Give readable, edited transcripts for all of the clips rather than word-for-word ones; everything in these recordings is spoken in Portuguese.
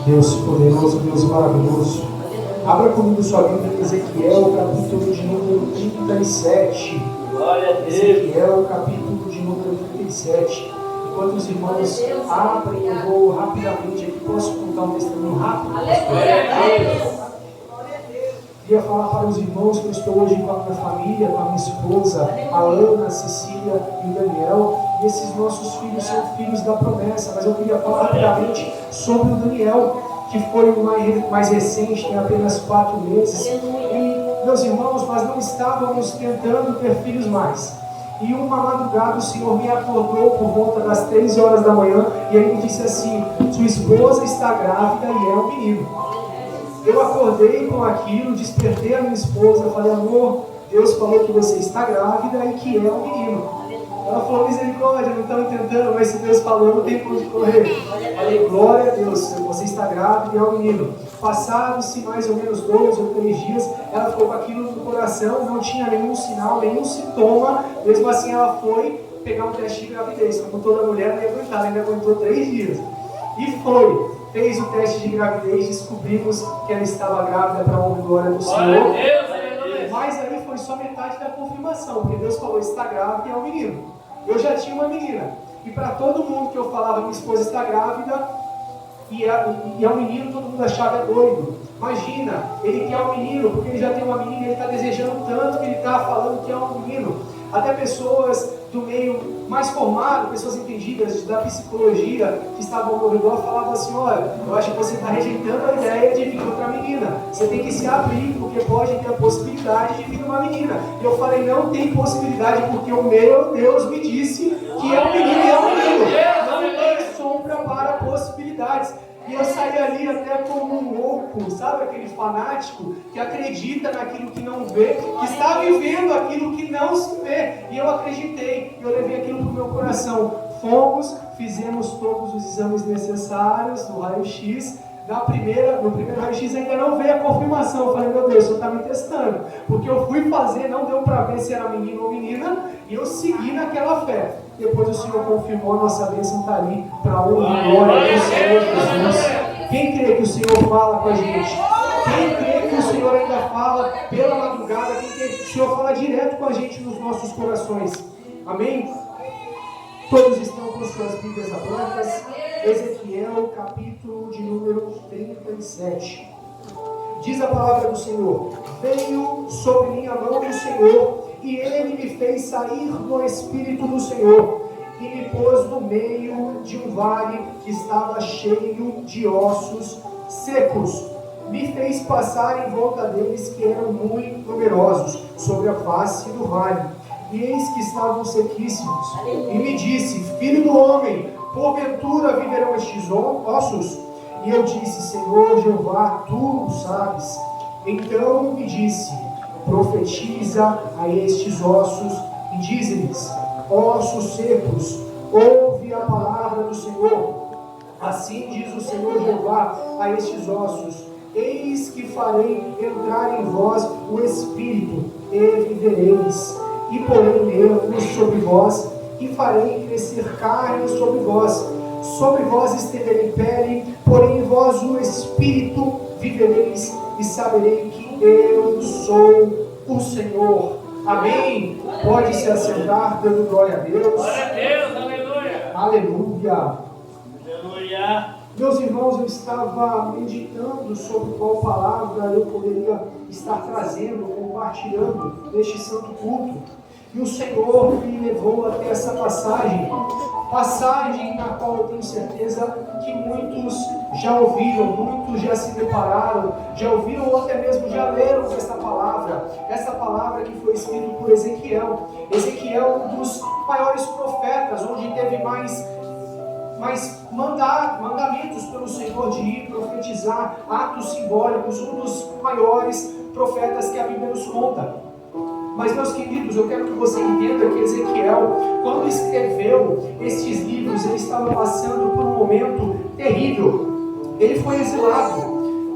Deus poderoso, Deus maravilhoso. Abra comigo sua Bíblia em Ezequiel, capítulo de número 37. Glória a Deus. Ezequiel, capítulo de número 37. Enquanto os irmãos abrem, eu vou rapidamente aqui. Posso contar um testemunho rápido? Glória a Deus. Queria falar para os irmãos que eu estou hoje com a minha família, com a minha esposa, a Ana, a Cecília e o Daniel. E esses nossos filhos são filhos da promessa. Mas eu queria falar rapidamente sobre o Daniel, que foi o mais recente, tem apenas 4 meses. E, meus irmãos, nós não estávamos tentando ter filhos mais. E uma madrugada o Senhor me acordou por volta das 3 horas da manhã e ele me disse assim: sua esposa está grávida e é um menino. Eu acordei com aquilo, despertei a minha esposa, falei: amor, Deus falou que você está grávida e que é um menino. Ela falou: misericórdia, não estamos tentando, mas se Deus falou, não tem por onde correr. Falei: glória a Deus, você está grávida e é um menino. Passaram-se mais ou menos 2 ou 3 dias, ela ficou com aquilo no coração, não tinha nenhum sinal, nenhum sintoma. Mesmo assim ela foi pegar um teste de gravidez. Como toda mulher, não ia aguentar, ela ainda aguentou 3 dias. E foi. Fez o teste de gravidez, descobrimos que ela estava grávida para a honra e glória do Senhor. Mas aí foi só metade da confirmação, porque Deus falou: está grávida e é um menino. Eu já tinha uma menina, e para todo mundo que eu falava, minha esposa está grávida e é um menino, todo mundo achava doido. Imagina, ele quer um menino, porque ele já tem uma menina, ele está desejando tanto que ele está falando que é um menino. Até pessoas do meio mais formado, pessoas entendidas da psicologia que estavam ao meu redor, falavam assim: olha, eu acho que você está rejeitando a ideia de vir outra menina. Você tem que se abrir, porque pode ter a possibilidade de vir uma menina. E eu falei: não tem possibilidade, porque o meu Deus me disse que é um menino e é um menino. Não tem sombra para possibilidades. E eu saí ali até como um louco, sabe aquele fanático que acredita naquilo que não vê, que está vivendo aquilo que não se vê. E eu acreditei, eu levei aquilo para o meu coração. Fomos, fizemos todos os exames necessários no raio-x. No primeiro raio-x ainda não veio a confirmação. Eu falei: meu Deus, o Senhor está me testando. Porque eu fui fazer, não deu para ver se era menino ou menina, e eu segui naquela fé. Depois o Senhor confirmou, a nossa bênção está ali para a honra e glória do Senhor Jesus. Quem crê que o Senhor fala com a gente? Quem crê que o Senhor ainda fala pela madrugada? Quem crê que o Senhor fala direto com a gente nos nossos corações? Amém? Todos estão com suas Bíblias abertas. Ezequiel, capítulo de número 37. Diz a palavra do Senhor: veio sobre mim a mão do Senhor, e ele me fez sair no Espírito do Senhor, e me pôs no meio de um vale que estava cheio de ossos secos. Me fez passar em volta deles, que eram muito numerosos, sobre a face do vale, e eis que estavam sequíssimos. E me disse: filho do homem, porventura viverão estes ossos? E eu disse: Senhor Jeová, tu o sabes. Então me disse: profetiza a estes ossos e dize-lhes: ossos secos, ouve a palavra do Senhor. Assim diz o Senhor Jeová a estes ossos: eis que farei entrar em vós o Espírito, e vivereis, e porei nervos sobre vós, e farei crescer carne sobre vós. Sobre vós estenderei pele, porém em vós o Espírito, vivereis, e saberei que eu sou o Senhor. Amém? Pode se assentar, dando glória a Deus. Glória a Deus, aleluia. Aleluia. Aleluia. Meus irmãos, eu estava meditando sobre qual palavra eu poderia estar trazendo, compartilhando neste santo culto. E o Senhor me levou até essa passagem na qual eu tenho certeza que muitos já ouviram, muitos já se depararam, já ouviram ou até mesmo já leram essa palavra que foi escrita por Ezequiel. Ezequiel, um dos maiores profetas, onde teve mais mandamentos pelo Senhor de ir profetizar, atos simbólicos, um dos maiores profetas que a Bíblia nos conta. Mas, meus queridos, eu quero que você entenda que Ezequiel, quando escreveu estes livros, ele estava passando por um momento terrível. Ele foi exilado.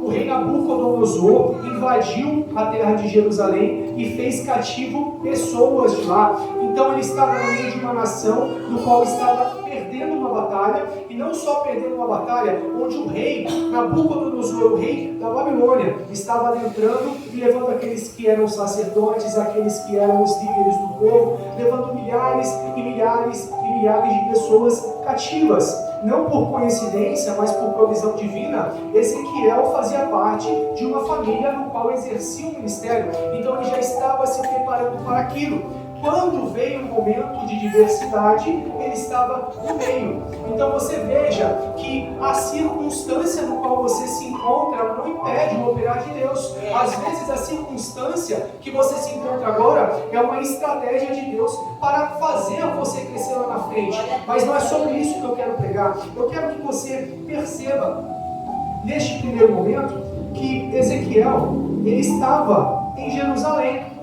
O rei Nabucodonosor invadiu a terra de Jerusalém e fez cativo pessoas de lá. Então ele estava no meio de uma nação no qual estava perdendo uma batalha, e não só perderam uma batalha, onde o rei, Nabucodonosor, o rei da Babilônia, estava adentrando e levando aqueles que eram sacerdotes, aqueles que eram os líderes do povo, levando milhares e milhares e milhares de pessoas cativas. Não por coincidência, mas por provisão divina, Ezequiel fazia parte de uma família no qual exercia um ministério. Então ele já estava se preparando para aquilo. Quando veio o momento de diversidade, ele estava no meio. Então você veja que a circunstância no qual você se encontra não impede o operar de Deus. Às vezes a circunstância que você se encontra agora é uma estratégia de Deus para fazer você crescer lá na frente. Mas não é sobre isso que eu quero pregar. Eu quero que você perceba, neste primeiro momento, que Ezequiel, ele estava em Jerusalém.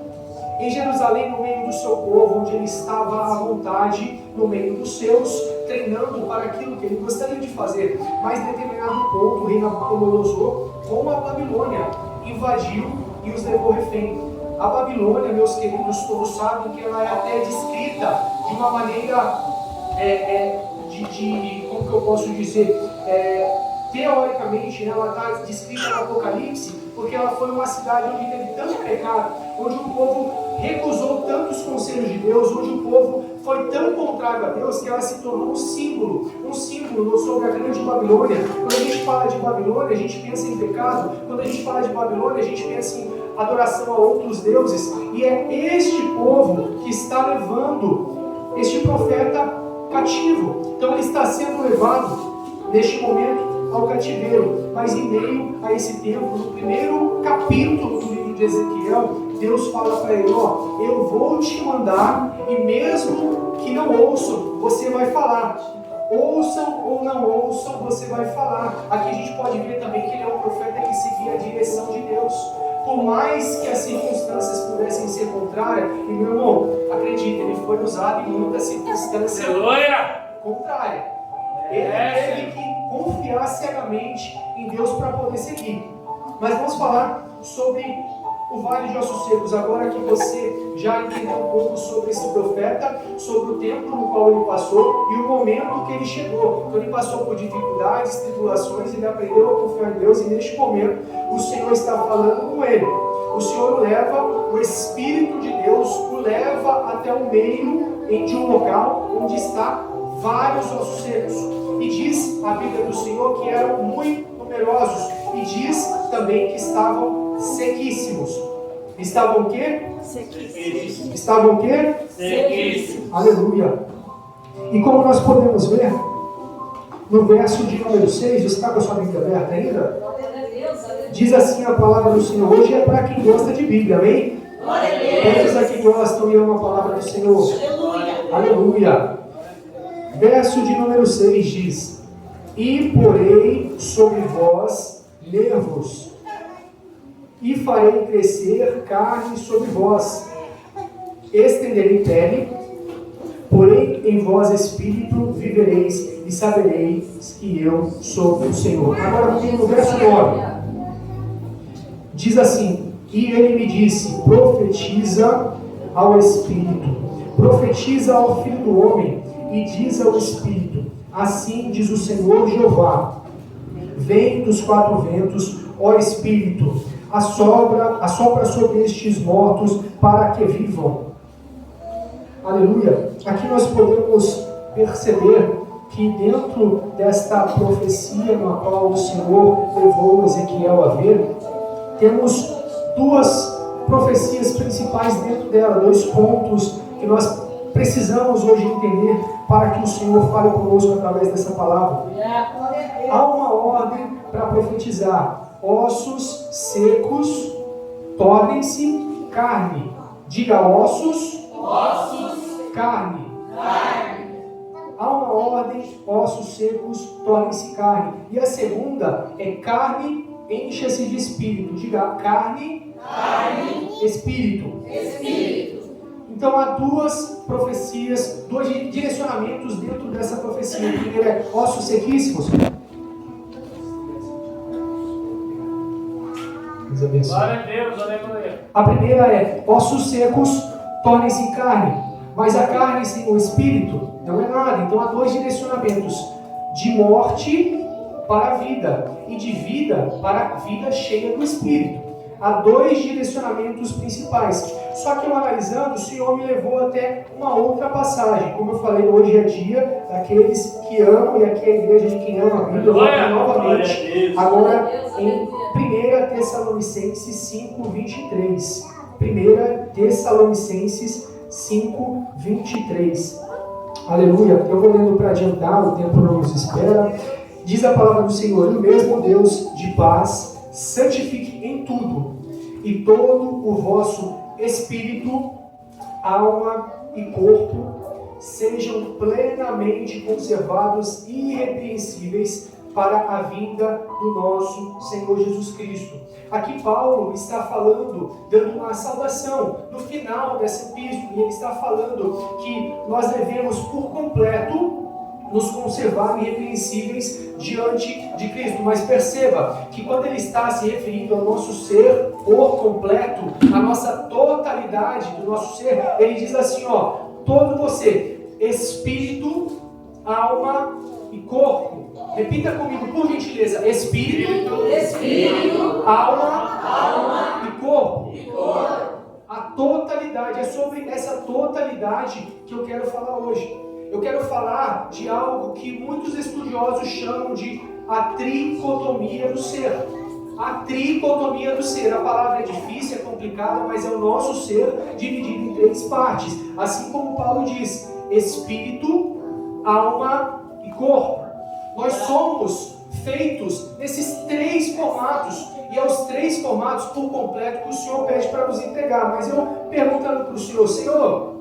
Em Jerusalém, no meio do seu povo, onde ele estava à vontade, no meio dos seus, treinando para aquilo que ele gostaria de fazer. Mas em determinado ponto, o rei Nabucodonosor, com a Babilônia, invadiu e os levou refém. A Babilônia, meus queridos, todos sabem que ela é até descrita de uma maneira, como que eu posso dizer, teoricamente, ela está descrita no Apocalipse, porque ela foi uma cidade onde teve tanto pecado, onde o povo recusou tantos conselhos de Deus, onde o povo foi tão contrário a Deus, que ela se tornou um símbolo sobre a grande Babilônia. Quando a gente fala de Babilônia, a gente pensa em pecado. Quando a gente fala de Babilônia, a gente pensa em adoração a outros deuses. E é este povo que está levando este profeta cativo. Então ele está sendo levado, neste momento, ao cativeiro. Mas em meio a esse tempo, no primeiro capítulo do livro de Ezequiel, Deus fala para ele, eu vou te mandar, e mesmo que não ouçam, você vai falar. Ouçam ou não ouçam, você vai falar. Aqui a gente pode ver também que ele é um profeta que seguia a direção de Deus. Por mais que as circunstâncias pudessem ser contrárias, e meu irmão, acredite, ele foi usado em muitas circunstâncias contrárias. Ele teve que confiar cegamente em Deus para poder seguir. Mas vamos falar sobre o Vale de Ossos Secos, agora que você já entendeu um pouco sobre esse profeta, sobre o tempo no qual ele passou e o momento que ele chegou. Então ele passou por dificuldades, tribulações, ele aprendeu a confiar em Deus, e neste momento o Senhor está falando com ele. O Senhor o leva, o Espírito de Deus o leva até o meio de um local onde está vários ossos secos. E diz a Bíblia do Senhor que eram muito numerosos, e diz também que estavam sequíssimos. Estavam o quê? Sequíssimos. Estavam o quê? Sequíssimos. Aleluia. E como nós podemos ver, no verso de número 6, você está com a sua Bíblia aberta ainda? Diz assim a palavra do Senhor. Hoje é para quem gosta de Bíblia, amém? Quantos aqui gostam e amam a palavra do Senhor? Aleluia. Aleluia. Verso de número 6 diz: E porei sobre vós nervos, e farei crescer carne sobre vós, estenderei pele, porém em vós espírito vivereis, e sabereis que eu sou o Senhor. Agora no verso 9, diz assim: E ele me disse, profetiza ao espírito, profetiza ao filho do homem, e diz ao espírito, assim diz o Senhor Jeová, vem dos quatro ventos, ó espírito, assopra sobre estes mortos para que vivam. Aleluia. Aqui nós podemos perceber que dentro desta profecia na qual o Senhor levou Ezequiel a ver, temos duas profecias principais dentro dela, dois pontos que nós precisamos hoje entender para que o Senhor fale conosco através dessa palavra. Há uma ordem para profetizar: ossos secos tornem-se carne. Diga: ossos, carne. Há uma ordem: ossos secos tornem-se carne. E a segunda é carne encha-se de espírito. Diga: carne, espírito. Então há duas profecias, dois direcionamentos dentro dessa profecia. O primeiro é ossos sequíssimos. Glória a Deus, aleluia. A primeira é ossos secos tornem-se carne, mas a carne sem o espírito Não é nada. Então há dois direcionamentos: de morte para a vida e de vida para a vida cheia do Espírito. Há dois direcionamentos principais. Só que eu analisando, o Senhor me levou até uma outra passagem. Como eu falei, hoje é dia daqueles que amam, e aqui é a igreja de quem ama a Bíblia. Eu vou aqui novamente, agora em 1 Tessalonicenses 5:23. 1 Tessalonicenses 5:23. Aleluia. Eu vou lendo para adiantar, o tempo não nos espera. Diz a palavra do Senhor: o mesmo Deus de paz santifique em tudo, e todo o vosso espírito, alma e corpo sejam plenamente conservados e irrepreensíveis para a vinda do nosso Senhor Jesus Cristo. Aqui Paulo está falando, dando uma saudação no final dessa epístola, e ele está falando que nós devemos por completo nos conservar irrepreensíveis diante de Cristo. Mas perceba que quando ele está se referindo ao nosso ser por completo, a nossa totalidade do nosso ser, ele diz assim, todo você, espírito, alma e corpo. Repita comigo, por gentileza: espírito, alma e corpo. A totalidade, é sobre essa totalidade que eu quero falar hoje. Eu quero falar de algo que muitos estudiosos chamam de a tricotomia do ser. A tricotomia do ser. A palavra é difícil, é complicada, mas é o nosso ser dividido em três partes. Assim como Paulo diz: espírito, alma e corpo. Nós somos feitos nesses três formatos. E é os três formatos por completo que o Senhor pede para nos entregar. Mas eu perguntando para o Senhor: Senhor,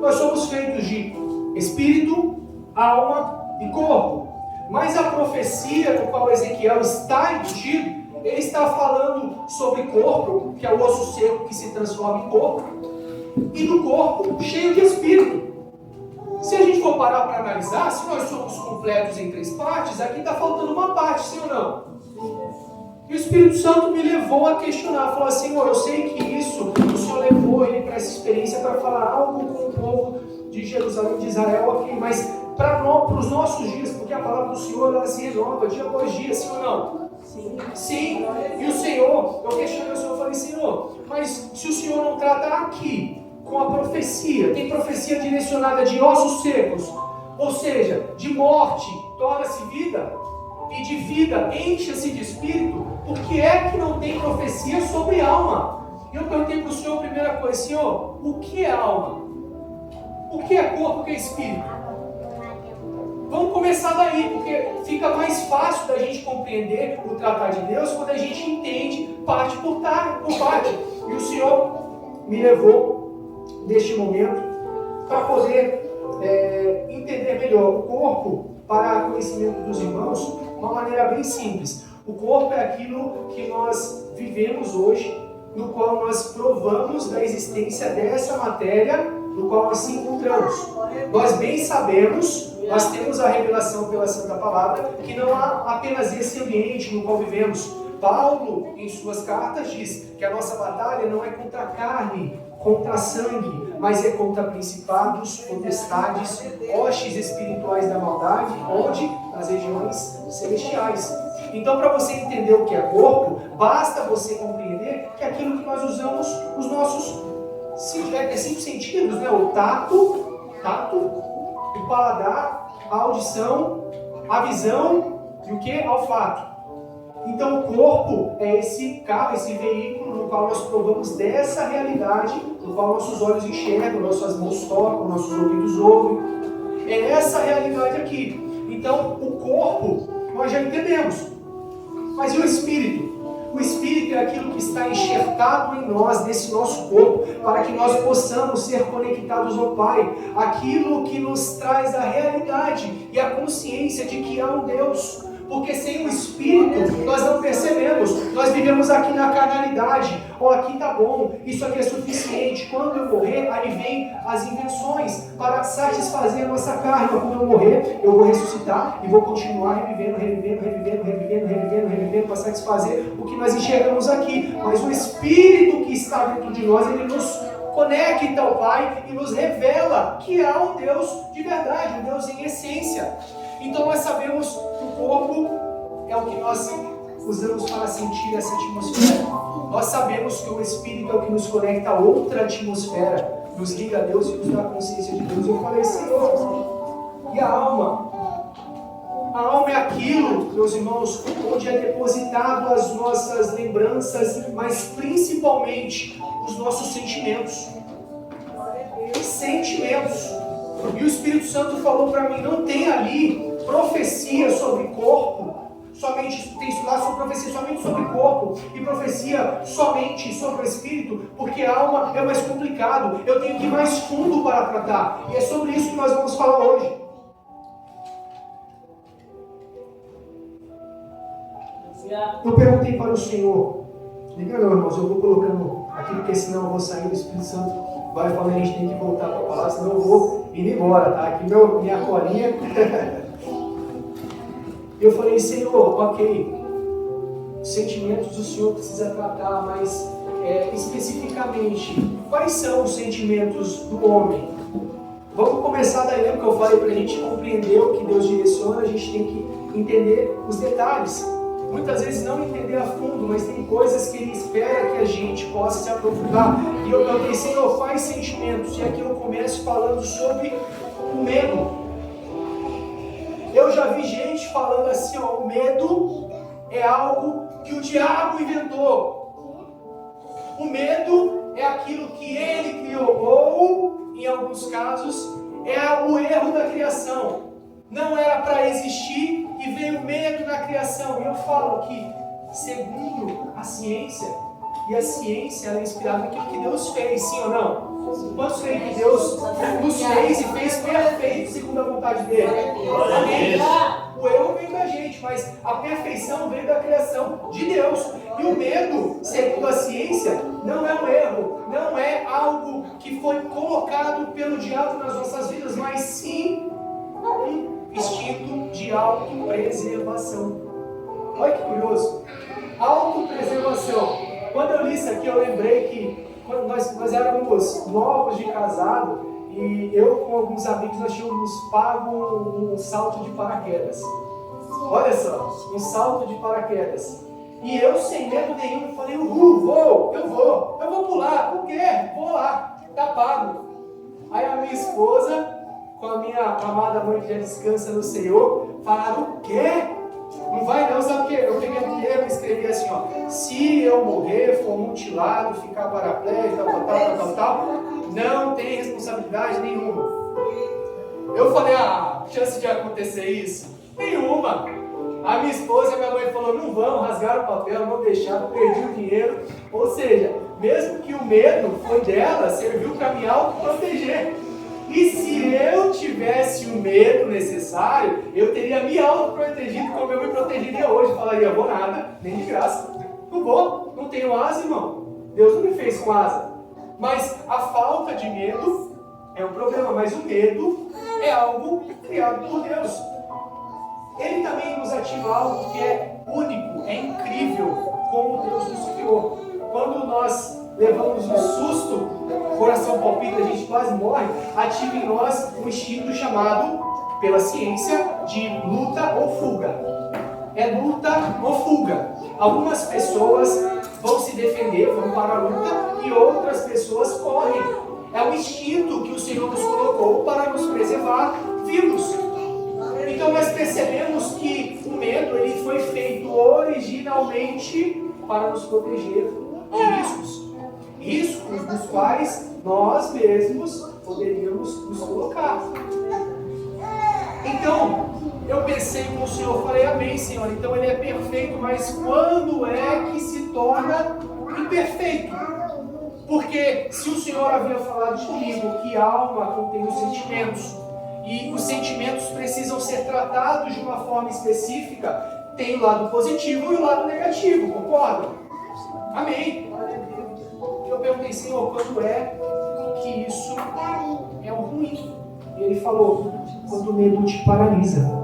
nós somos feitos de espírito, alma e corpo. Mas a profecia no qual Ezequiel está embutido, ele está falando sobre corpo, que é o osso seco que se transforma em corpo, e do corpo cheio de espírito. Se a gente for parar para analisar, se nós somos completos em três partes, aqui está faltando uma parte, sim ou não? E o Espírito Santo me levou a questionar, falar: Senhor, eu sei que isso, o Senhor levou ele para essa experiência para falar algo com o povo de Jerusalém, de Israel, ok, mas para os nossos dias, porque a palavra do Senhor ela se renova dia após dia, sim ou não? Sim. E o Senhor, eu questionei o Senhor, eu falei: Senhor, mas se o Senhor não trata aqui com a profecia, tem profecia direcionada de ossos secos, ou seja, de morte torna-se vida, e de vida encha-se de espírito, por que é que não tem profecia sobre alma? E eu perguntei para o Senhor a primeira coisa: Senhor, o que é alma? O que é corpo, o que é espírito? Vamos começar daí, porque fica mais fácil da gente compreender o tratar de Deus quando a gente entende parte por parte. E o Senhor me levou neste momento para poder entender melhor o corpo, para conhecimento dos irmãos, de uma maneira bem simples. O corpo é aquilo que nós vivemos hoje, no qual nós provamos da existência dessa matéria no qual nós se encontramos. Nós bem sabemos, nós temos a revelação pela Santa Palavra, que não há apenas esse ambiente no qual vivemos. Paulo, em suas cartas, diz que a nossa batalha não é contra a carne, contra a sangue, mas é contra principados, potestades, hostes espirituais da maldade, onde? Nas regiões celestiais. Então, para você entender o que é corpo, basta você compreender que é aquilo que nós usamos os nossos cinco sentidos, né? O tato, o paladar, a audição, a visão e o que? Olfato. Então, o corpo é esse carro, esse veículo no qual nós provamos dessa realidade, no qual nossos olhos enxergam, nossas mãos tocam, nossos ouvidos ouvem. É essa realidade aqui. Então, o corpo nós já entendemos. Mas e o espírito? O espírito é aquilo que está enxertado em nós, nesse nosso corpo, para que nós possamos ser conectados ao Pai. Aquilo que nos traz a realidade e a consciência de que há um Deus. Porque sem o Espírito nós não percebemos. Nós vivemos aqui na carnalidade. Aqui tá bom, isso aqui é suficiente. Quando eu morrer, aí vem as invenções para satisfazer a nossa carne. Mas quando eu morrer, eu vou ressuscitar e vou continuar revivendo para satisfazer o que nós enxergamos aqui. Mas o Espírito que está dentro de nós, ele nos conecta ao Pai e nos revela que há um Deus de verdade, um Deus em essência. Então nós sabemos que o corpo é o que nós usamos para sentir essa atmosfera. Nós sabemos que o Espírito é o que nos conecta a outra atmosfera, nos liga a Deus e nos dá consciência de Deus. Eu falei, Senhor, e a alma? A alma é aquilo, meus irmãos, onde é depositado as nossas lembranças, mas principalmente os nossos sentimentos. Sentimentos. E o Espírito Santo falou para mim, não tem ali profecia sobre corpo, somente tem lá sobre profecia somente sobre corpo e profecia somente sobre o Espírito, porque a alma é mais complicado, eu tenho que ir mais fundo para tratar. E é sobre isso que nós vamos falar hoje. Eu perguntei para o Senhor, liga não, irmãos, eu vou colocando aqui, porque senão eu vou sair, do Espírito Santo vai falando, a gente tem que voltar para a palavra, senão eu vou ir embora, tá? Aqui minha colinha. Eu falei, Senhor, ok, sentimentos o Senhor precisa tratar, mas especificamente, quais são os sentimentos do homem? Vamos começar daí, lembra que eu falei para a gente compreender o que Deus direciona, a gente tem que entender os detalhes. Muitas vezes não entender a fundo, mas tem coisas que Ele espera que a gente possa se aprofundar. E eu falei, Senhor, quais sentimentos? E aqui eu começo falando sobre o medo. Eu já vi gente falando assim, ó, o medo é algo que o diabo inventou. O medo é aquilo que ele criou, ou, em alguns casos, é o erro da criação. Não era para existir e veio medo na criação. E eu falo que, segundo a ciência, e a ciência ela é inspirada naquilo que Deus fez, sim ou não? Quantos creem que Deus nos fez e fez perfeito segundo a vontade dele? Amém. O erro veio da gente, mas a perfeição veio da criação de Deus. E o medo, segundo a ciência, não é um erro, não é algo que foi colocado pelo diabo nas nossas vidas, mas sim um instinto de autopreservação. Olha que curioso. Autopreservação. Quando eu li isso aqui, eu lembrei que quando nós éramos novos de casado e eu com alguns amigos nós tínhamos pago um salto de paraquedas. Olha só, um salto de paraquedas. E eu sem medo nenhum falei, eu vou pular. Por quê? Vou lá, tá pago. Aí a minha esposa, com a minha amada mãe que já descansa no Senhor, falaram, o quê? Não vai não, sabe o quê? Eu peguei um livro e escrevi assim, ó, se eu morrer, for mutilado, ficar paraplégico, tal, não tem responsabilidade nenhuma. Eu falei, chance de acontecer isso? Nenhuma. A minha esposa e a minha mãe falaram, não vamos, rasgaram o papel, não deixaram, perdi o dinheiro. Ou seja, mesmo que o medo foi dela, serviu para me autoproteger. E se eu tivesse o medo necessário, eu teria me autoprotegido como eu me protegeria hoje. Falaria, vou nada, nem de graça. Não vou, não tenho asa, irmão. Deus não me fez com asa. Mas a falta de medo é um problema, mas o medo é algo criado por Deus. Ele também nos ativa algo que é único, é incrível, como Deus nos criou. Quando nós levamos um susto, o coração palpita, a gente quase morre, ativa em nós um instinto chamado, pela ciência, de luta ou fuga. É luta ou fuga. Algumas pessoas vão se defender, vão para a luta, e outras pessoas correm. É o instinto que o Senhor nos colocou para nos preservar vivos. Então nós percebemos que o medo ele foi feito originalmente para nos proteger de riscos. Riscos dos quais nós mesmos poderíamos nos colocar. Então, eu pensei com o Senhor, falei, amém, Senhor. Então ele é perfeito, mas quando é que se torna imperfeito? Porque se o Senhor havia falado comigo que a alma contém os sentimentos, e os sentimentos precisam ser tratados de uma forma específica, tem o lado positivo e o lado negativo, concordam? Amém. Eu perguntei, Senhor, quando é que isso é o ruim? E ele falou, quando o medo te paralisa.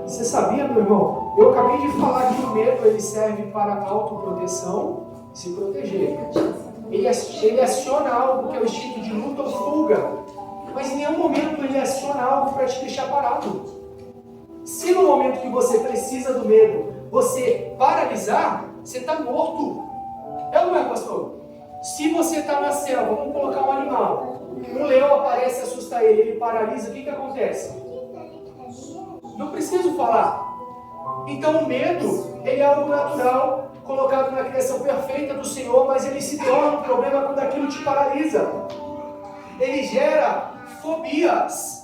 Você sabia, meu irmão? Eu acabei de falar que o medo ele serve para autoproteção se proteger. Ele aciona algo que é o instinto de luta ou fuga, mas em nenhum momento ele aciona algo para te deixar parado. Se no momento que você precisa do medo, você paralisar, você está morto. É ou não é, pastor? Se você está na selva, vamos colocar um animal, um leão aparece e assusta ele, ele paralisa, o que acontece? Não preciso falar. Então o medo, ele é algo natural, colocado na criação perfeita do Senhor, mas ele se torna um problema quando aquilo te paralisa. Ele gera fobias.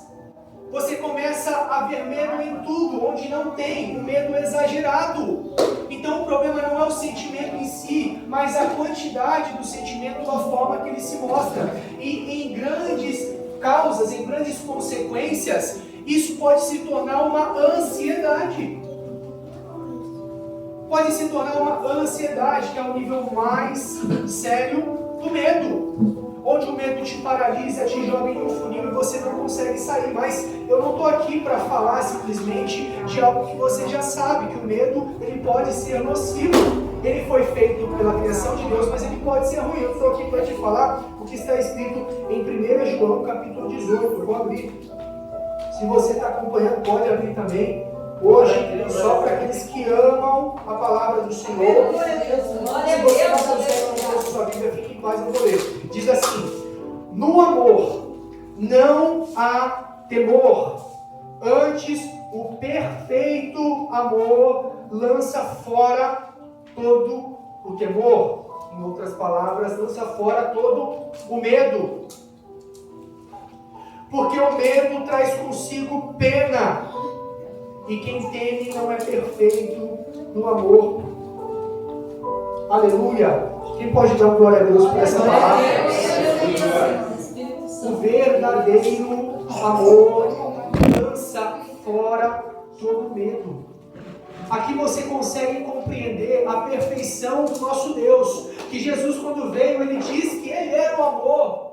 Você começa a ver medo em tudo, onde não tem, um medo exagerado. Então o problema não é o sentimento em si, mas a quantidade do sentimento, a forma que ele se mostra. E em grandes causas, em grandes consequências, isso pode se tornar uma ansiedade. Pode se tornar uma ansiedade, que é o nível mais sério do medo. Onde o medo te paralisa, te joga em um funil e você não consegue sair. Mas eu não estou aqui para falar simplesmente de algo que você já sabe, que o medo ele pode ser nocivo. Ele foi feito pela criação de Deus, mas ele pode ser ruim. Eu estou aqui para te falar o que está escrito em 1 João capítulo 18. Eu vou abrir. Se você está acompanhando, pode abrir também. Hoje, só para aqueles que amam a palavra do Senhor. Se você não consegue ler a sua Bíblia, fique em paz, eu vou ler. Diz assim: no amor não há temor, antes o perfeito amor lança fora todo o temor. Em outras palavras, lança fora todo o medo. Porque o medo traz consigo pena. E quem teme não é perfeito no amor. Aleluia. Quem pode dar glória a Deus por essa palavra? O verdadeiro amor lança fora todo medo. Aqui você consegue compreender a perfeição do nosso Deus. Que Jesus, quando veio, ele disse que ele era o amor.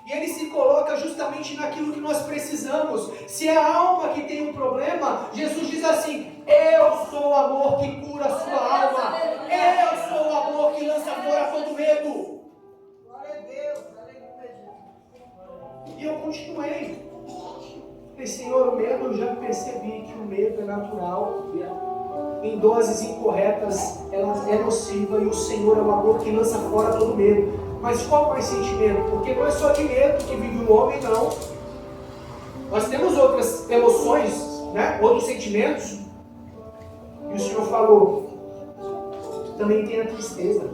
E ele se coloca justamente naquilo que nós precisamos. Se é a alma que tem um problema, Jesus diz assim: eu sou o amor que cura a sua alma. Eu sou o amor que lança fora todo medo. Glória a Deus. E eu continuei. Falei: Senhor, o medo, eu já percebi que o medo é natural. Em doses incorretas, ela é nociva. E o Senhor é o amor que lança fora todo medo. Mas qual mais sentimento? Porque não é só de medo que vive o homem, não. Nós temos outras emoções, né? Outros sentimentos. E o Senhor falou: também tem a tristeza.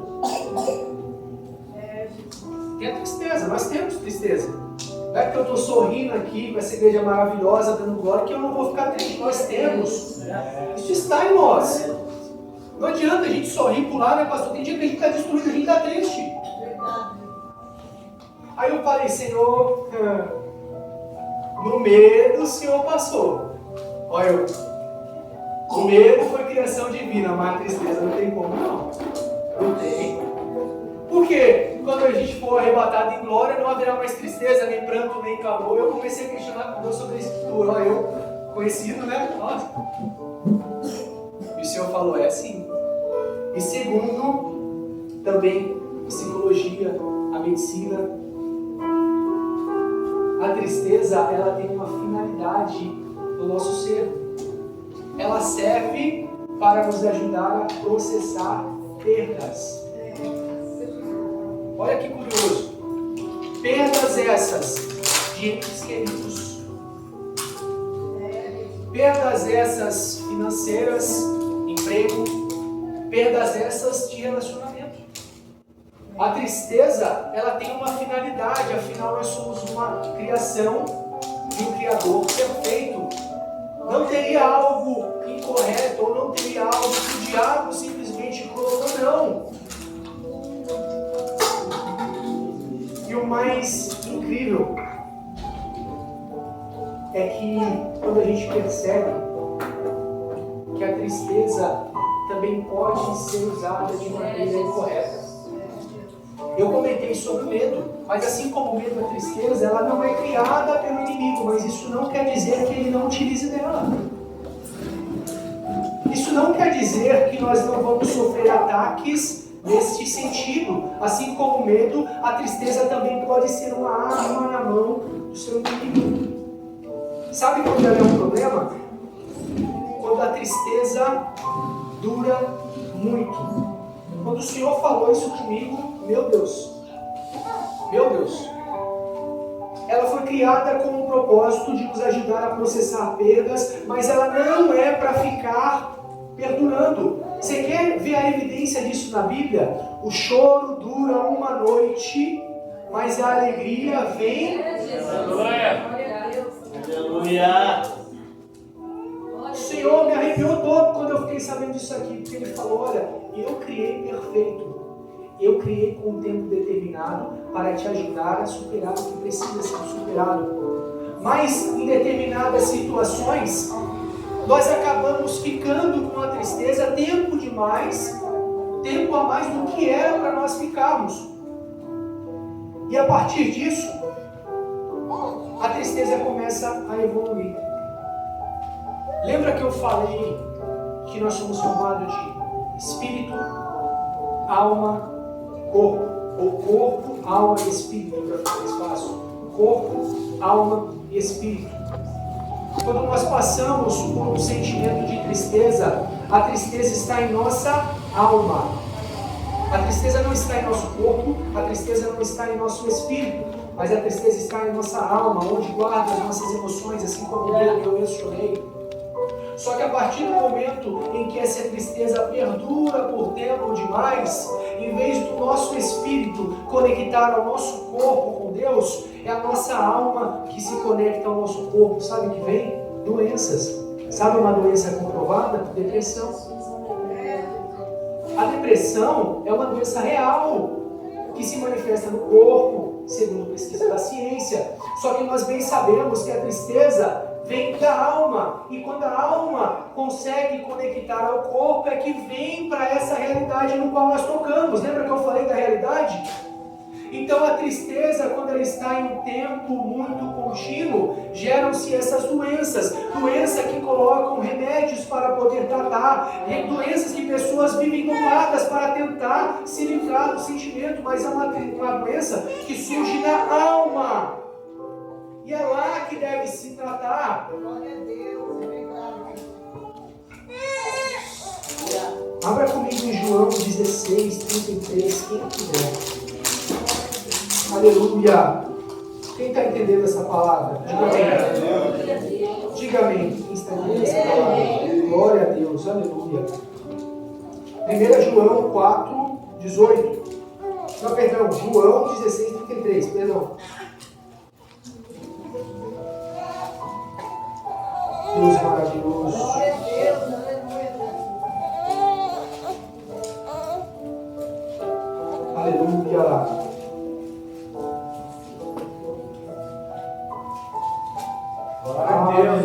Tem a tristeza, nós temos tristeza. Não é que eu estou sorrindo aqui com essa igreja maravilhosa, dando glória, que eu não vou ficar triste. Nós temos. Isso está em nós. Não adianta a gente sorrir, pular, né, pastor? Tem dia que a gente está destruído, a gente está triste. Aí eu falei: Senhor, no medo o Senhor passou. Olha, o medo foi criação divina, mas a tristeza não tem como, não. Não tem. Porque quando a gente for arrebatado em glória, não haverá mais tristeza, nem pranto, nem calor. Eu comecei a questionar com Deus sobre a Escritura. Olha, eu, conhecido, né? Nossa. E o Senhor falou: é assim. E segundo, também, psicologia, a medicina, a tristeza, ela tem uma finalidade no nosso ser. Ela serve para nos ajudar a processar perdas. Olha que curioso. Perdas essas de entes queridos. Perdas essas financeiras, emprego. Perdas essas de relacionamento. A tristeza, ela tem uma finalidade, afinal nós somos uma criação de um Criador perfeito. Não teria algo incorreto, ou não teria algo que o diabo simplesmente colocou, não. E o mais incrível é que quando a gente percebe que a tristeza também pode ser usada de maneira incorreta. Eu comentei sobre o medo, mas assim como o medo e a tristeza, ela não é criada pelo inimigo, mas isso não quer dizer que ele não utilize dela. Isso não quer dizer que nós não vamos sofrer ataques nesse sentido. Assim como o medo, a tristeza também pode ser uma arma na mão do seu inimigo. Sabe quando ela é um problema? Quando a tristeza dura muito. Quando o Senhor falou isso comigo, meu Deus, ela foi criada com o propósito de nos ajudar a processar perdas, mas ela não é para ficar perdurando. Você quer ver a evidência disso na Bíblia? O choro dura uma noite, mas a alegria vem. Aleluia! O Senhor me arrepiou todo quando eu fiquei sabendo disso aqui, porque Ele falou, olha, eu criei perfeito. Eu criei com um tempo determinado para te ajudar a superar o que precisa ser superado. Mas em determinadas situações, nós acabamos ficando com a tristeza tempo a mais do que era para nós ficarmos. E a partir disso, a tristeza começa a evoluir. Lembra que eu falei que nós somos formados de espírito, alma, corpo, ou corpo, alma e espírito, para ficar mais fácil. Corpo, alma e espírito. Quando nós passamos por um sentimento de tristeza, a tristeza está em nossa alma. A tristeza não está em nosso corpo, a tristeza não está em nosso espírito, mas a tristeza está em nossa alma, onde guarda as nossas emoções, assim como eu mencionei. Só que a partir do momento em que essa tristeza perdura por tempo demais, em vez do nosso espírito conectar ao nosso corpo com Deus, é a nossa alma que se conecta ao nosso corpo. Sabe o que vem? Doenças. Sabe uma doença comprovada? Depressão. A depressão é uma doença real que se manifesta no corpo, segundo pesquisa da ciência. Só que nós bem sabemos que a tristeza vem da alma, e quando a alma consegue conectar ao corpo é que vem para essa realidade no qual nós tocamos. Lembra que eu falei da realidade? Então a tristeza, quando ela está em um tempo muito contínuo, geram-se essas doenças que colocam remédios para poder tratar, doenças que pessoas vivem domadas para tentar se livrar do sentimento, mas é uma doença que surge na alma. E é lá que deve se tratar. Glória a Deus, é verdade. Abra comigo em João 16, 33, quem quiser. Aleluia. Quem está entendendo essa palavra? Diga amém. Diga amém. Quem está entendendo essa palavra? Glória a Deus, aleluia. 1 João 4, 18. Não, perdão, João 16, 33, perdão. Deus maravilhoso. Glória a Deus, aleluia.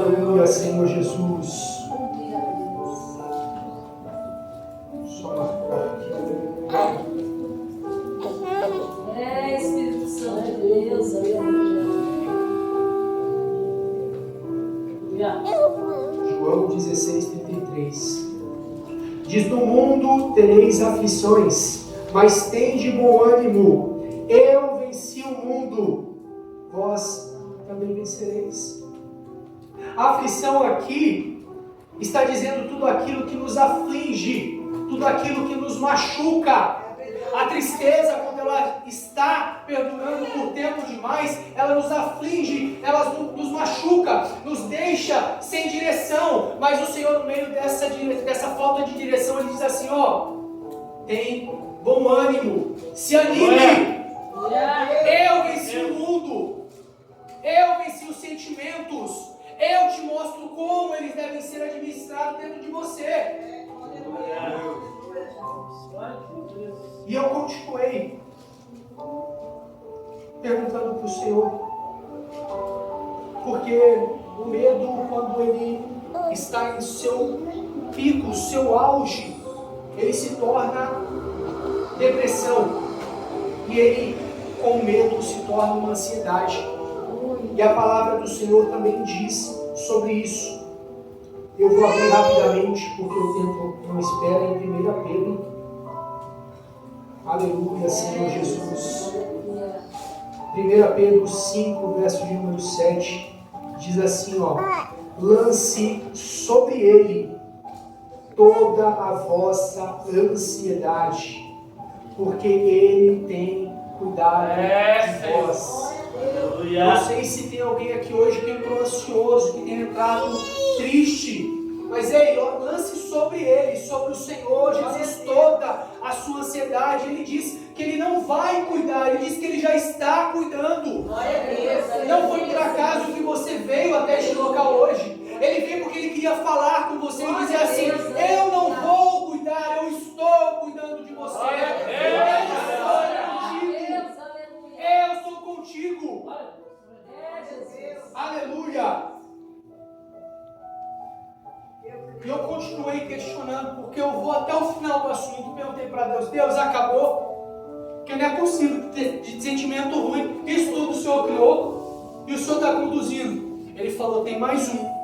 Aleluia, Senhor Jesus. Só marcar aqui. Espírito Santo de Deus, João 16, 33. Diz: no mundo tereis aflições, mas tende bom ânimo. Eu venci o mundo, vós também vencereis. A aflição aqui está dizendo tudo aquilo que nos aflige, tudo aquilo que nos machuca. A tristeza, quando ela está perdurando por tempo demais, ela nos aflige, ela nos machuca, nos deixa sem direção. Mas o Senhor, no meio dessa falta de direção, Ele diz assim, tem bom ânimo, se anime. Eu venci o mundo, eu venci os sentimentos, eu te mostro como eles devem ser administrados dentro de você. E eu continuei perguntando para o Senhor, porque o medo, quando ele está em seu pico, seu auge, ele se torna depressão, e ele, com medo, se torna uma ansiedade. E a palavra do Senhor também diz sobre isso. Eu vou abrir rapidamente, porque o tempo não espera, em 1 Pedro Aleluia, Senhor Jesus. 1 Pedro 5, verso de número 7, diz assim, ó: lance sobre ele toda a vossa ansiedade, porque ele tem cuidado de vós. Não sei se tem alguém aqui hoje que entrou ansioso, que tem entrado triste, mas ei, lance sobre ele, sobre o Senhor Jesus, toda a sua ansiedade. Ele diz que ele não vai cuidar, ele diz que ele já está cuidando. Não foi por acaso que você veio até este local hoje. Ele veio porque ele queria falar com você e dizer assim: eu não vou cuidar, eu estou cuidando de você. Eu estou contigo. Aleluia. E eu continuei questionando, porque eu vou até o final do assunto. Perguntei para Deus: Deus, acabou? Porque não é possível ter de sentimento ruim. Isso tudo o Senhor criou e o Senhor está conduzindo. Ele falou: tem mais um.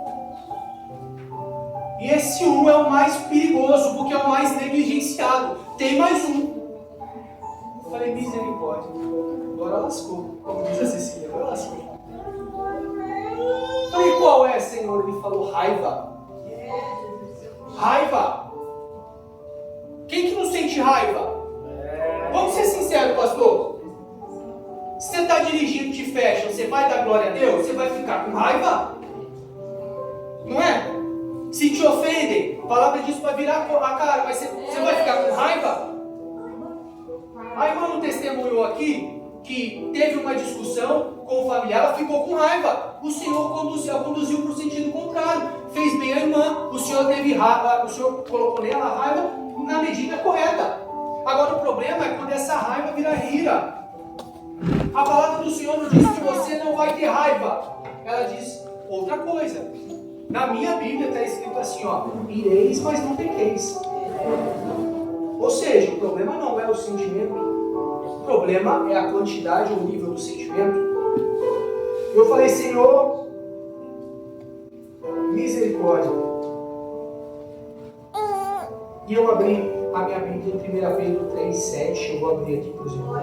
E esse um é o mais perigoso, porque é o mais negligenciado. Tem mais um. Eu falei: misericórdia. Agora lascou. Como diz a Cecília, agora lascou. Eu falei: qual é, Senhor? Ele falou: raiva. Raiva. Quem que não sente raiva? Vamos ser sinceros, pastor. Se você está dirigindo, te fecha, você vai dar glória a Deus? Você vai ficar com raiva? Não é? Se te ofendem, a palavra diz para virar a cara, mas você vai ficar com raiva? A irmã não testemunhou aqui que teve uma discussão com o familiar, ela ficou com raiva. O Senhor conduziu para o sentido contrário, fez bem a irmã. O Senhor teve raiva, o Senhor colocou nela a raiva na medida correta. Agora o problema é quando essa raiva vira ira. A palavra do Senhor não diz que você não vai ter raiva, ela diz outra coisa. Na minha Bíblia está escrito assim, ó: ireis, mas não pequeis. Ou seja, o problema não é o sentimento, o problema é a quantidade ou o nível do sentimento. Eu falei: Senhor, misericórdia. E eu abri a minha Bíblia em 1 Pedro 3, 7. Eu vou abrir aqui para os irmãos.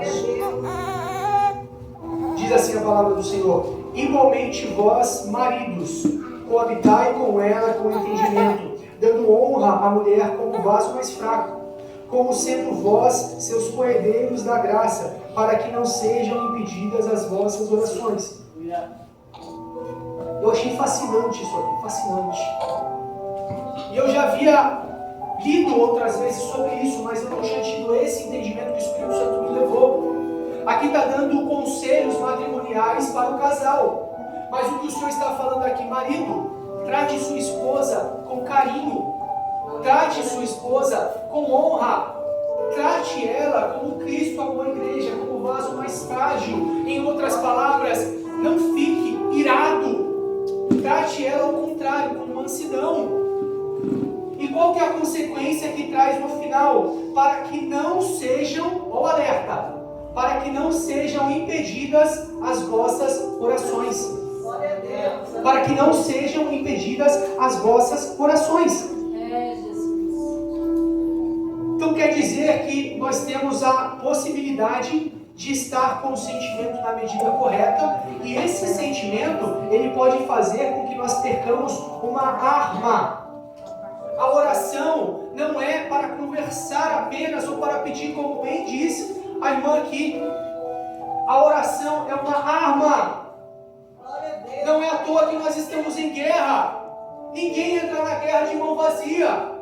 Diz assim a palavra do Senhor: igualmente vós, maridos, coabitai com ela com entendimento, dando honra à mulher como vaso mais fraco, como sendo vós seus coerdeiros da graça, para que não sejam impedidas as vossas orações. Eu achei fascinante isso aqui, fascinante. E eu já havia lido outras vezes sobre isso, mas eu não tinha tido esse entendimento que o Espírito Santo me levou. Aqui está dando conselhos matrimoniais para o casal. Mas o que o Senhor está falando aqui: marido, trate sua esposa com carinho, trate sua esposa com honra, trate ela como Cristo amou a igreja, como vaso mais frágil. Em outras palavras, não fique irado, trate ela ao contrário, com mansidão. E qual que é a consequência que traz no final? Para que não sejam, ó alerta, para que não sejam impedidas as vossas orações. Para que não sejam impedidas as vossas orações. Então quer dizer que nós temos a possibilidade de estar com o sentimento na medida correta, e esse sentimento, ele pode fazer com que nós percamos uma arma. A oração não é para conversar apenas ou para pedir, como bem disse a irmã aqui. A oração é uma arma. Não é à toa que nós estamos em guerra. Ninguém entra na guerra de mão vazia.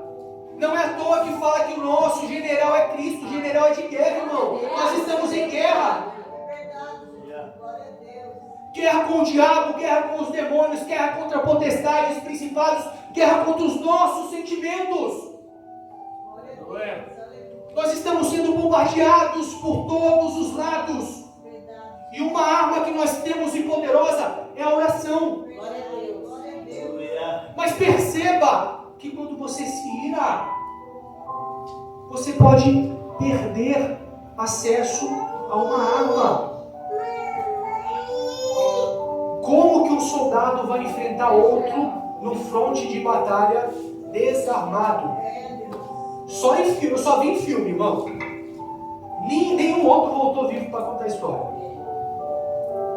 Não é à toa que fala que o nosso general é Cristo, o general é de guerra, irmão. Nós estamos em guerra. Guerra com o diabo, guerra com os demônios, guerra contra potestades, principados, guerra contra os nossos sentimentos. Nós estamos sendo bombardeados por todos os lados. E uma arma que nós temos e poderosa é a oração. Mas perceba que quando você se ira, você pode perder acesso a uma arma. Como que um soldado vai enfrentar outro no fronte de batalha desarmado? Só em filme, eu só vi em filme, irmão. Nenhum outro voltou vivo para contar a história.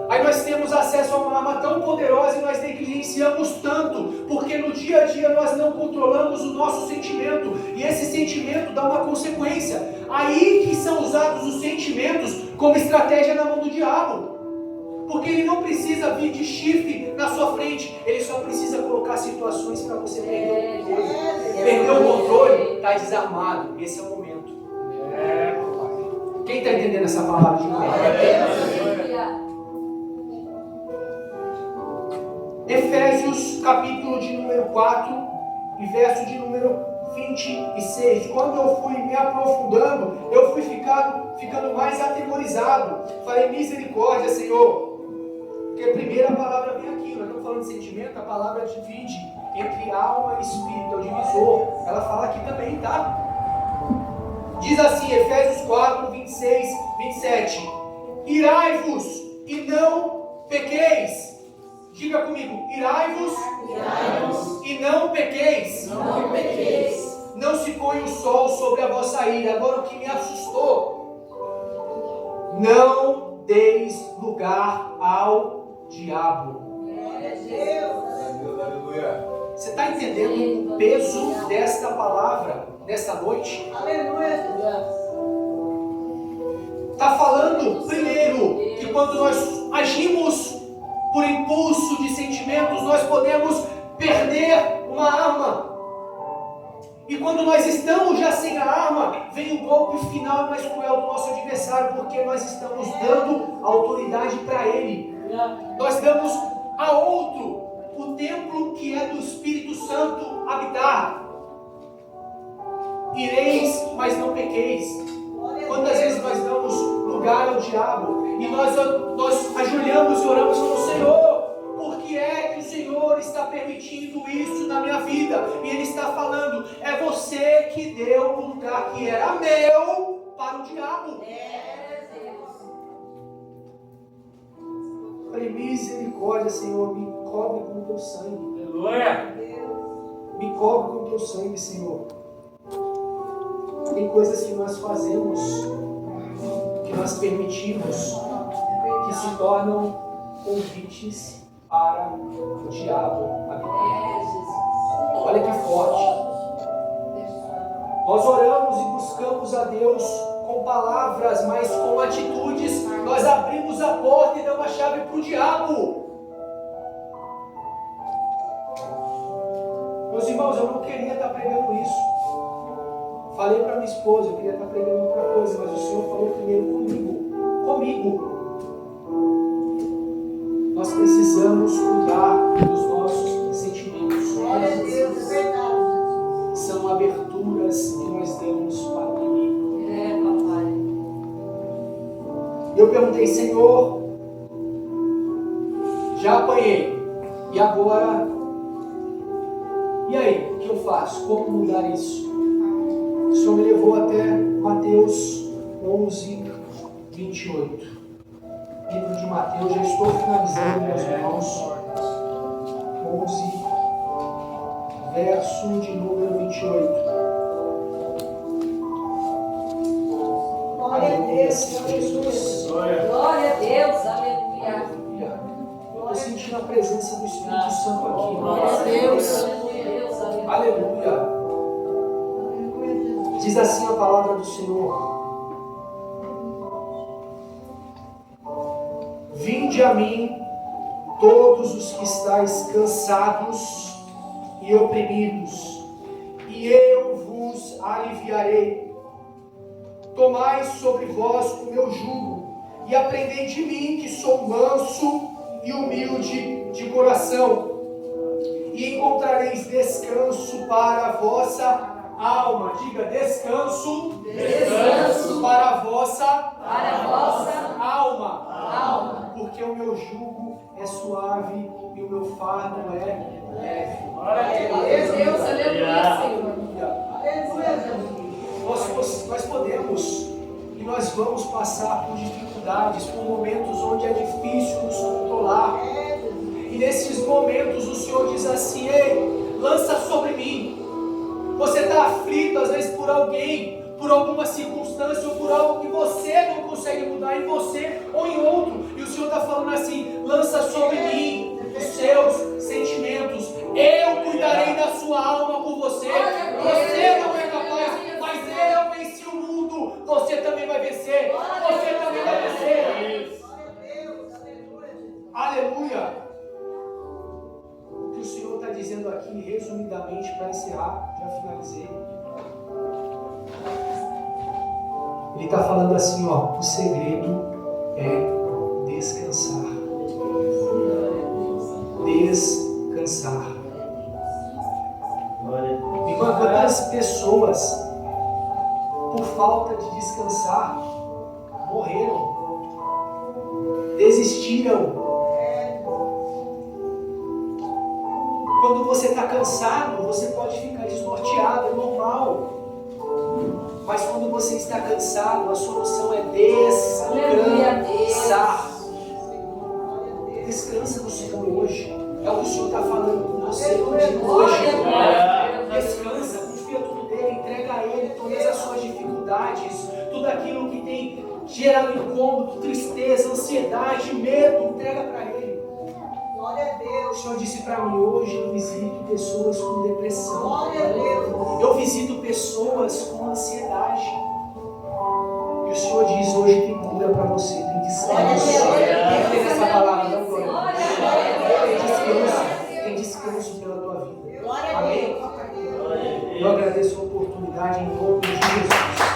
Aí nós temos acesso a uma arma tão poderosa e nós negligenciamos tanto, porque no dia a dia nós não controlamos o nosso sentimento, e esse sentimento dá uma consequência. Aí que são usados os sentimentos como estratégia na mão do diabo, porque ele não precisa vir de chifre na sua frente, ele só precisa colocar situações para você perder o controle. Perder o controle, está desarmado, esse é o momento. Quem está entendendo essa palavra de novo? Efésios capítulo de número 4 e verso de número 26. Quando eu fui me aprofundando, eu fui ficando mais atemorizado. Falei, misericórdia, Senhor. Porque a primeira palavra vem aqui, nós estamos falando de sentimento, a palavra divide entre alma e espírito, é o divisor. Ela fala aqui também, tá? Diz assim, Efésios 4, 26, 27. Irai-vos e não pequeis. Diga comigo, irai-vos e não pequeis. Não pequeis. Não se põe o sol sobre a vossa ira. Agora o que me assustou, não deis lugar ao diabo. Você está entendendo o peso desta palavra, desta noite? Está falando primeiro que quando nós agimos por impulso de sentimentos, nós podemos perder uma arma. E quando nós estamos já sem a arma, vem o golpe final e mais cruel do nosso adversário, porque nós estamos dando autoridade para ele. Nós damos a outro o templo que é do Espírito Santo habitar. Ireis, mas não pequeis. Quantas vezes nós damos lugar ao diabo e nós ajoelhamos e oramos com o Senhor, por que é que o Senhor está permitindo isso na minha vida? E Ele está falando, é você que deu o lugar que era meu para o diabo. Falei, misericórdia, Senhor, me cobre com o teu sangue. Aleluia. Me cobre com o teu sangue, Senhor. Tem coisas que nós fazemos, que nós permitimos, que se tornam convites para o diabo habitar. Olha que forte. Nós oramos e buscamos a Deus com palavras, mas com atitudes nós abrimos a porta e damos a chave para o diabo. Meus irmãos, eu não queria estar pregando isso. Falei para minha esposa, eu queria estar pregando outra coisa, mas o Senhor falou primeiro comigo. Nós precisamos cuidar dos nossos sentimentos. São aberturas que nós damos para o inimigo. Papai. Eu perguntei, Senhor, já apanhei, e agora? E aí, o que eu faço? Como mudar isso? O Senhor me levou até Mateus 11, 28. Livro de Mateus, já estou finalizando, meus irmãos. 11, verso de número 28. Glória a Deus, Jesus. Glória a Deus, aleluia. Estou sentindo a presença do Espírito Santo aqui. Glória a Deus, aleluia. Aleluia. Diz assim a palavra do Senhor: vinde a mim, todos os que estáis cansados e oprimidos, e eu vos aliviarei. Tomai sobre vós o meu jugo, e aprendei de mim, que sou manso e humilde de coração, e encontrareis descanso para a vossa alma. Diga, descanso para a vossa alma. Porque o meu jugo é suave e o meu fardo é leve. Glória a Deus, aleluia, Senhor. Nós podemos e nós vamos passar por dificuldades, por momentos onde é difícil nos controlar. E nesses momentos o Senhor diz assim: ei, lança sobre mim. Você está aflito às vezes por alguém, por por alguma circunstância ou por algo que você não consegue mudar em você ou em outro. E o Senhor está falando assim: lança sobre mim os seus sentimentos, eu cuidarei da sua alma por você. Você não é capaz, mas eu venci o mundo, você também vai vencer, você também vai vencer. Aleluia. O que o Senhor está dizendo aqui, resumidamente, para encerrar, já finalizei. Ele está falando assim, ó, o segredo é descansar. Descansar. Irmã, quantas pessoas, por falta de descansar, morreram, desistiram. Quando você está cansado, você pode ficar desnorteado, é normal. Mas quando você está cansado, a solução é descansar. Descansa no Senhor hoje. É o que o Senhor está falando com você hoje. Descansa, confia tudo nele, entrega a Ele todas as suas dificuldades, tudo aquilo que tem gerado incômodo, tristeza, ansiedade, medo, entrega para Ele. Glória a Deus. O Senhor disse para mim hoje: eu visito pessoas com depressão. Glória a Deus. Eu visito pessoas com ansiedade. E o Senhor diz: hoje tem cura para você, tem descanso. Quem fez essa palavra? Não, glória. Tem descanso pela tua vida. Amém? Eu agradeço a oportunidade em nome de Jesus.